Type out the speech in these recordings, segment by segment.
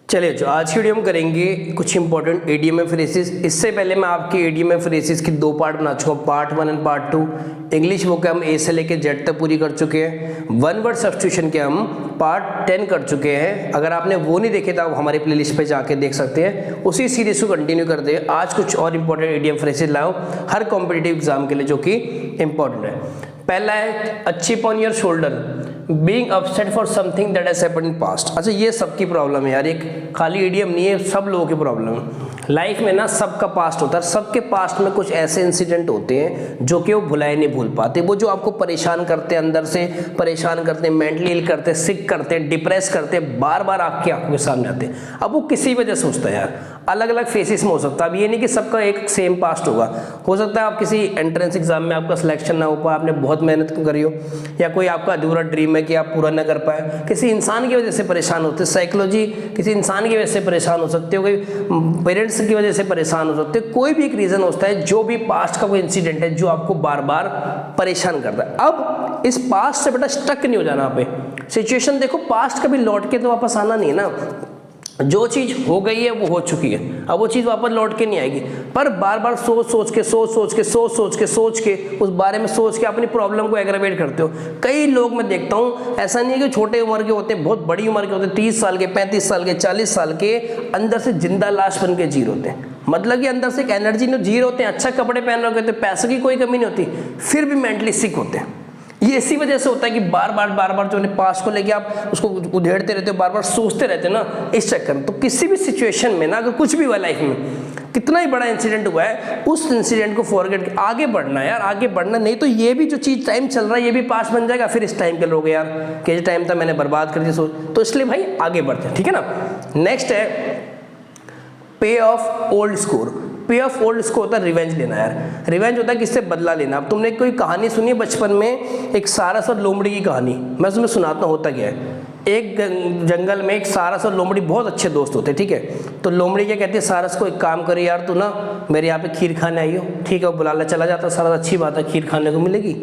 चलिए जो आज की वीडियो में करेंगे कुछ इंपॉर्टेंट एडीएम फ्रेजेस। इससे पहले मैं आपकी एडीएम फ्रेजेस की 2 पार्ट बना चुका हूँ, पार्ट 1 एंड पार्ट 2। इंग्लिश वो हम ए से लेके जेड तक पूरी कर चुके हैं। वन वर्ड सब्स्टिट्यूशन के हम पार्ट 10 कर चुके हैं। अगर आपने वो नहीं देखे तो आप हमारे प्लेलिस्ट पे जाके देख सकते हैं। उसी सीरीज को कंटिन्यू करते हैं। आज कुछ और इंपॉर्टेंट एडीएम फ्रेजेस लाओ हर कॉम्पिटिटिव एग्जाम के लिए जो कि इंपॉर्टेंट है। पहला है a chip on your shoulder, being upset for something that has happened in past. अच्छा ये सबकी प्रॉब्लम है यार, एक खाली इडियम नहीं है, सब लोगों की प्रॉब्लम है। लाइफ में ना सबका पास्ट होता है, सबके पास्ट में कुछ ऐसे इंसिडेंट होते हैं जो कि वो भुलाए नहीं भूल पाते। वो जो आपको परेशान करते हैं, अंदर से परेशान करते हैं, मेंटली इल करते हैं, सिक करते हैं, डिप्रेस करते हैं, बार बार आपकी आंखों के सामने आते हैं। अब वो किसी वजह से होता है यार, अलग अलग फेसिस में हो सकता है। अब ये नहीं कि सबका एक सेम पास्ट होगा। हो सकता है आप किसी एंट्रेंस एग्जाम में आपका सिलेक्शन ना हो पाए, आपने बहुत मेहनत करी हो, या कोई आपका अधूरा ड्रीम है कि आप पूरा ना कर पाए। किसी इंसान की वजह से परेशान होते हैं, साइकोलॉजी किसी इंसान की वजह से परेशान हो सकते हो, कोई पेरेंट्स की वजह से परेशान हो सकते हो। कोई भी एक रीजन होता है, जो भी पास्ट का कोई इंसिडेंट है जो आपको बार बार परेशान करता है। अब इस पास्ट से बेटा स्टक नहीं हो जाना। आप सिचुएशन देखो, पास्ट कभी लौट के तो वापस आना नहीं है ना। जो चीज हो गई है वो हो चुकी है, अब वो चीज वापस लौट के नहीं आएगी। पर बार बार सोच के उस बारे में सोच के अपनी प्रॉब्लम को एग्रावेट करते हो। कई लोग मैं देखता हूँ, ऐसा नहीं है कि छोटे उम्र के होते हैं, बहुत बड़ी उम्र के होते हैं, 30 साल के, 35 साल के, 40 साल के, अंदर से जिंदा लाश बन के जी रहे होते हैं। मतलब कि अंदर से एक एनर्जी नहीं, जी रहे होते हैं, अच्छा कपड़े पहन रहे होते हैं, पैसे की कोई कमी नहीं होती, फिर भी मेंटली सिक होते हैं। ये इसी वजह से होता है कि बार बार जो पास्ट को लेके आप उसको उधेड़ते रहते हो, बार बार सोचते रहते हो ना, इस चक्कर में। तो किसी भी सिचुएशन में ना, अगर कुछ भी हुआ लाइफ में, कितना ही बड़ा इंसिडेंट हुआ है, उस इंसिडेंट को फॉरगेट आगे बढ़ना है यार, आगे बढ़ना। नहीं तो ये भी जो चीज टाइम चल रहा है ये भी पास्ट बन जाएगा। फिर इस टाइम के लोग यार कि टाइम था मैंने बर्बाद कर दिया सोच, तो इसलिए भाई आगे बढ़ते हैं, ठीक है ना। नेक्स्ट है पे ऑफ ओल्ड स्कोर। पे ऑफ ओल्ड स्कोर होता है रिवेंज लेना यार। रिवेंज होता है किससे बदला लेना। अब तुमने कोई कहानी सुनी है बचपन में, एक सारस और लोमड़ी की कहानी, मैं तुम्हें सुनाता हूँ। होता क्या है, एक जंगल में एक सारस और लोमड़ी बहुत अच्छे दोस्त होते, ठीक है। तो लोमड़ी क्या कहती है सारस को, एक काम करी यार, तू ना मेरे यहाँ पे खीर खाने आई हो, ठीक है। वो बुला ले, चला जाता सारस, अच्छी बात है, खीर खाने को मिलेगी।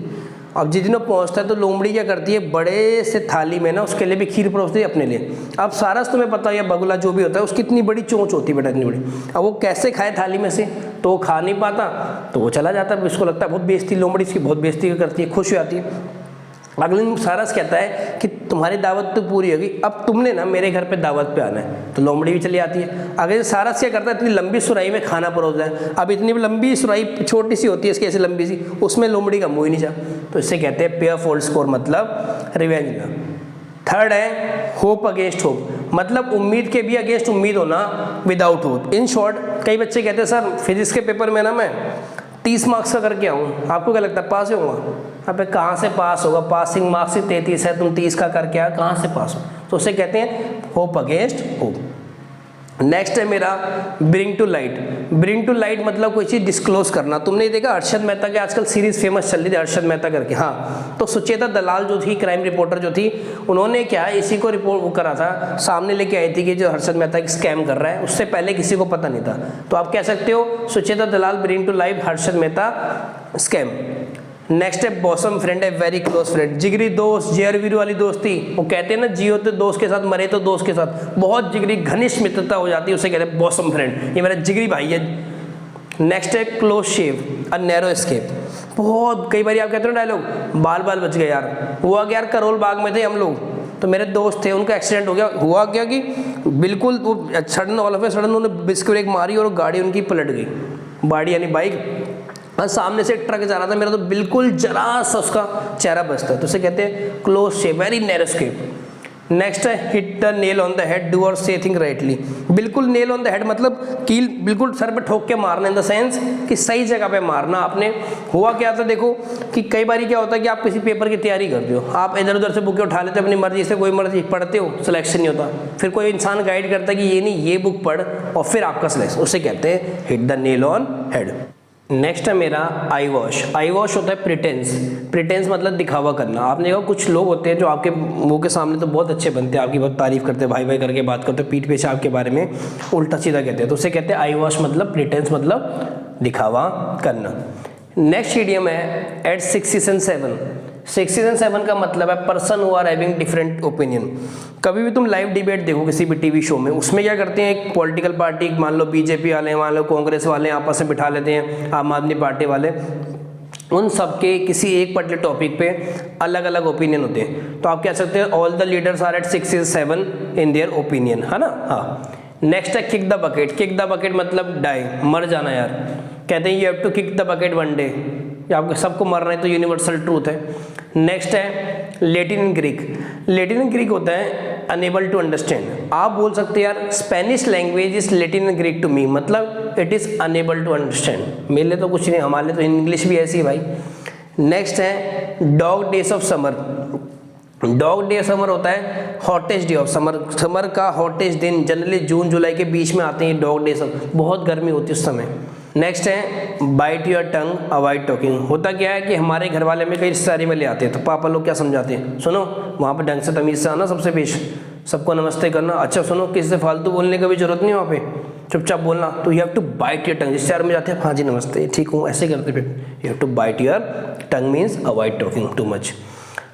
अब जिस दिन वो पहुँचता है तो लोमड़ी क्या करती है, बड़े से थाली में ना उसके लिए भी खीर परोसती है अपने लिए। अब सारस तुम्हें पता है, बगुला जो भी होता है, उसकी इतनी बड़ी चोंच होती है बेटा, इतनी बड़ी। अब वो कैसे खाए थाली में से, तो वो खा नहीं पाता, तो वो चला जाता है। उसको लगता है बहुत बेइज्जती, लोमड़ी इसकी बहुत बेइज्जती करती है, खुश हो जाती है। अगले दिन सारस कहता है कि तुम्हारी दावत तो पूरी होगी, अब तुमने ना मेरे घर पे दावत पे आना है। तो लोमड़ी भी चली आती है। अगले दिन सारस क्या करता है, इतनी लंबी सुराही में खाना परोसता है। अब इतनी लंबी सुराही छोटी सी होती है इसकी, ऐसी लंबी सी, उसमें लोमड़ी का मुँह ही नहीं जा। तो इससे कहते हैं पे ऑफ ओल्ड स्कोर, मतलब रिवेंज लेना। थर्ड है होप अगेंस्ट होप, मतलब उम्मीद के भी अगेंस्ट उम्मीद होना, विदाउट होप। इन शॉर्ट, कई बच्चे कहते हैं सर फिजिक्स के पेपर में ना मैं 30 मार्क्स का करके आऊँ, आपको क्या लगता है पास होगा? अबे कहाँ से पास होगा, पासिंग मार्क्स ही 33 है, तुम 30 का करके आया, कहाँ से पास हो? तो उसे कहते हैं होप अगेंस्ट होप। नेक्स्ट है मेरा bring to light. Bring to light मतलब कोई चीज़ डिस्क्लोज करना। तुमने देखा अर्शद मेहता की आजकल सीरीज फेमस चल रही थी, अर्शद मेहता करके, हाँ। तो सुचेता दलाल जो थी, क्राइम रिपोर्टर जो थी, उन्होंने क्या इसी को रिपोर्ट करा था, सामने लेके आई थी कि जो अर्शद मेहता एक स्कैम कर रहा है, उससे पहले किसी को पता नहीं था। तो आप कह सकते हो Sucheta Dalal bring to life, Harshad Mehta scam. Next है बॉसम फ्रेंड, है वेरी क्लोज फ्रेंड, जिगरी दोस्त, जेयर वीरू वाली दोस्ती। वो कहते हैं ना, जियो तो दोस्त के साथ, मरे तो दोस्त के साथ, बहुत जिगरी घनिष्ठ मित्रता हो जाती है, उसे कहते हैं बॉसम फ्रेंड, ये मेरा जिगरी भाई है। नेक्स्ट है close shave, a narrow escape. बहुत कई बार आप कहते हो डायलॉग, बाल बाल बच गए यार। हुआ क्या यार, करोल बाग में थे हम लोग, तो मेरे दोस्त थे, उनका एक्सीडेंट हो गया। हुआ क्या कि बिल्कुल वो sudden, all of a sudden उन्होंने बिस्क ब्रेक मारी और गाड़ी उनकी पलट गई। गाड़ी यानी बाइक, और सामने से एक ट्रक जा रहा था, मेरा तो बिल्कुल जरा सा उसका चेहरा बचता है। तो उसे कहते हैं क्लोज शेव, वेरी नैरो एस्केप। नेक्स्ट है hit the nail on the head, do और से थिंग राइटली। बिल्कुल नेल ऑन द हेड मतलब कील बिल्कुल सर पे ठोक के मारना, इन द सेंस कि सही जगह पे मारना आपने। हुआ क्या था देखो, कि कई बार क्या होता है कि आप किसी पेपर की तैयारी करते हो, आप इधर उधर से बुकें उठा लेते हो अपनी मर्जी से, कोई मर्जी पढ़ते हो, सिलेक्शन नहीं होता। फिर कोई इंसान गाइड करता है कि ये नहीं, ये बुक पढ़, और फिर आपका सिलेक्शन। उसे कहते हैं hit the nail on head. Next है मेरा आई वॉश। आई वॉश होता है प्रिटेंस। प्रिटेंस मतलब दिखावा करना। आपने देखा कुछ लोग होते हैं जो आपके मुंह के सामने तो बहुत अच्छे बनते हैं, आपकी बहुत तारीफ करते हैं, भाई भाई करके बात करते हैं, पीठ पीछे आपके बारे में उल्टा सीधा कहते हैं। तो उसे कहते हैं आई वॉश, मतलब प्रिटेंस मतलब दिखावा करना। नेक्स्ट इडियम है एट 6 and 7। 6 and 7 का मतलब है person who are having different opinion. कभी भी तुम लाइव डिबेट देखो किसी भी टीवी शो में, उसमें क्या करते हैं, एक पॉलिटिकल पार्टी, मान लो बीजेपी वाले, मान लो कांग्रेस वाले, आपस में बिठा लेते हैं, आम आदमी पार्टी वाले, उन सबके किसी एक पर्टिकुलर टॉपिक पे अलग अलग ओपिनियन होते हैं। तो आप कह सकते हैं all the leaders are at 6 and 7 in their opinion, है ना। हाँ, नेक्स्ट है kick the bucket. Kick the bucket मतलब डाई, मर जाना यार। कहते हैं you have to kick the bucket one day, आपको सबको मरना है, तो यूनिवर्सल ट्रूथ है। नेक्स्ट है Latin and Greek. Latin and Greek होता है अनेबल टू अंडरस्टैंड। आप बोल सकते हैं यार Spanish language is Latin and Greek to me, मतलब it is unable to understand. मेरे लिए तो कुछ नहीं, हमारे लिए तो इंग्लिश भी ऐसी है भाई। नेक्स्ट है dog days of summer. Dog day summer होता है hottest day of summer. Summer का हॉटेस्ट दिन जनरली जून जुलाई के बीच में आते हैं डॉग डे समर, बहुत गर्मी होती है उस समय। नेक्स्ट है bite your tongue avoid talking. होता क्या है कि हमारे घर वाले में कई रिश्तेदारी में ले आते हैं, तो पापा लोग क्या समझाते हैं, सुनो वहाँ पे ढंग से तमीज़ से आना, सबसे पेश सबको नमस्ते करना। अच्छा सुनो, किसी से फालतू बोलने का भी जरूरत नहीं है, वहाँ पे चुपचाप बोलना। तो you have to bite your tongue. जिससे यार में जाते हैं, हाँ जी नमस्ते, ठीक हूँ, ऐसे करते फिर you have to bite your tongue means avoid talking too much.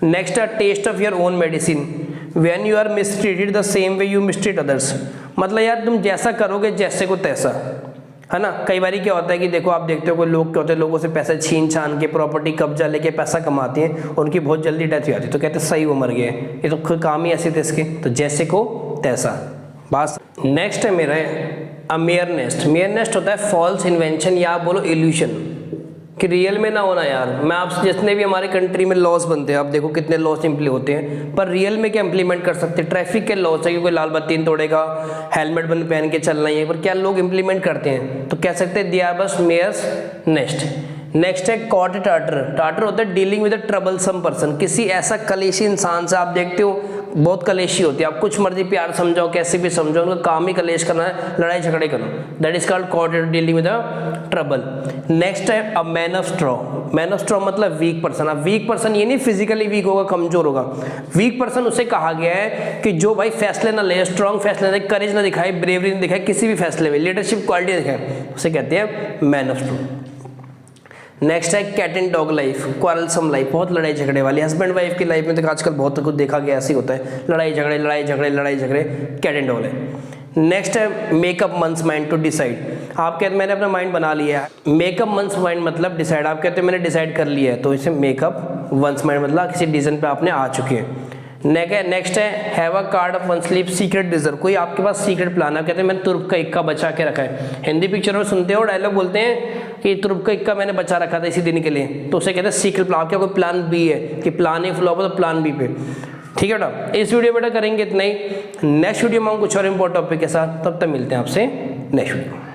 Next है taste of your own medicine. When you are mistreated the same way you mistreat others. मतलब यार तुम जैसा करोगे जैसे को तैसा, है ना। कई बार क्या होता है कि देखो आप देखते हो कोई लोग क्या होते हैं, लोगों से पैसे छीन छान के प्रॉपर्टी कब्जा लेके पैसा कमाते हैं, उनकी बहुत जल्दी डेथ हो जाती है, तो कहते हैं सही वो मर गए, ये तो काम ही ऐसे थे इसके, तो जैसे को तैसा बस। नेक्स्ट है मेरा मेयर नेस्ट। मेयर नेस्ट होता है फॉल्स इन्वेंशन या आप बोलो इल्यूशन, कि रियल में ना होना यार। मैं आपसे जितने भी हमारे कंट्री में लॉस बनते हैं, आप देखो कितने लॉस इम्प्लीमेंट होते हैं, पर रियल में क्या इम्प्लीमेंट कर सकते हैं। ट्रैफिक के लॉस है कि कोई लाल बत्ती तोड़ेगा, हेलमेट बंद पहन के चलना है, पर क्या लोग इम्प्लीमेंट करते हैं, तो कह सकते हैं दे आर बस मेयर्स नेस्ट। नेक्स्ट है कॉट टाटर। टाटर होता है dealing with a troublesome person, किसी ऐसा कलेशी इंसान से। आप देखते हो बहुत कलेशी होती है, आप कुछ मर्जी प्यार समझाओ कैसे भी समझाओ, उनका काम ही कलेश करना है, लड़ाई झगड़े करना, that is called caught dealing with a trouble. Next है a man of straw. Man of straw मतलब वीक पर्सन। अब वीक पर्सन ये नहीं फिजिकली वीक होगा, कमजोर होगा। वीक पर्सन उसे कहा गया है कि जो भाई फैसले ना ले, स्ट्रॉन्ग फैसले ना, करेज ना दिखाए, ब्रेवरी नहीं दिखाए, किसी भी फैसले में लीडरशिप क्वालिटी दिखाए, उसे कहते हैं मैन ऑफ स्ट्रॉ। नेक्स्ट है cat and dog life, quarrelsome life, बहुत लड़ाई झगड़े वाली। हस्बैंड वाइफ की लाइफ में तो आजकल बहुत कुछ देखा गया, ऐसे होता है, लड़ाई झगड़े लड़ाई झगड़े लड़ाई झगड़े, cat and dog life. Next है make up months mind to decide. आप कहते मैंने अपना माइंड बना लिया है। मेकअप मंथ्स माइंड मतलब डिसाइड, आप कहते मैंने डिसाइड कर लिया है, तो इसे मेकअप वंस माइंड मतलब किसी डिसीजन पे आपने आ चुके हैं। नेक्स्ट है have a card of one sleep secret deserve. कोई आपके पास सीक्रेट प्लान है, कहते हैं मैंने तुर्क का इक्का बचा के रखा है। हिंदी पिक्चर में सुनते हो डायलॉग बोलते हैं कि तुर्क का इक्का मैंने बचा रखा था इसी दिन के लिए, तो उसे कहते हैं सीक्रेट प्लान। आपका कोई प्लान बी है कि प्लान ए फ्लॉप हो तो प्लान बी पे, ठीक है बेटा। इस वीडियो बेटा करेंगे इतना ही, नेक्स्ट वीडियो में हम कुछ और इंपॉर्टेंट टॉपिक के साथ, तब तक मिलते हैं आपसे नेक्स्ट वीडियो।